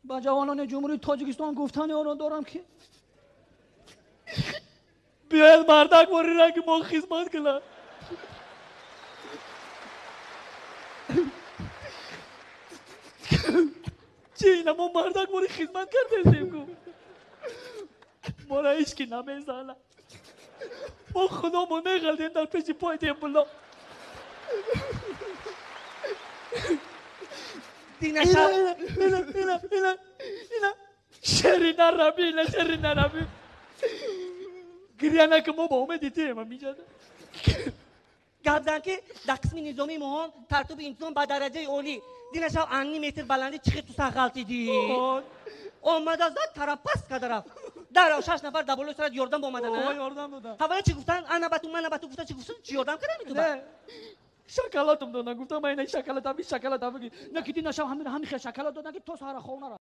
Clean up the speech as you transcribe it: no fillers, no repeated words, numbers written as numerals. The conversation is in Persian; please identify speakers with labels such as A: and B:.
A: با جوانان جمهوری تاجیکستان گفتن آن دارم که بیاید مردک واری را که ما خدمت کنند. چه اینا ما مردک واری خدمت کرده کو ما را هیچ کی نمیزنه. ما خدا ما میغلدیم در پیش پای دیم بلا.
B: دینا شب
A: اینا شرین عربی اینا شرین عربی گریانه که ما با اومد دیدیم میجاده
B: گفتن که در قسم نظامی مهم ترتیب انتظام با درجه اولی دینا شب انی متر بلندی چقدر تو سخالتی دی اومد از طرف پس کدرف در 6 نفر دبلو سر یاردم اومدن
A: نه یاردم دادن
B: اولا چی گفتن انا باتو من باتو گفتن چی گفتن چی یاردم کردن تو
A: نه شکلاتم دادن گفتم من این شکلات هم شکلات هم نه که دینا شب همین خیلی شکلات دادن که تو سهر خونه را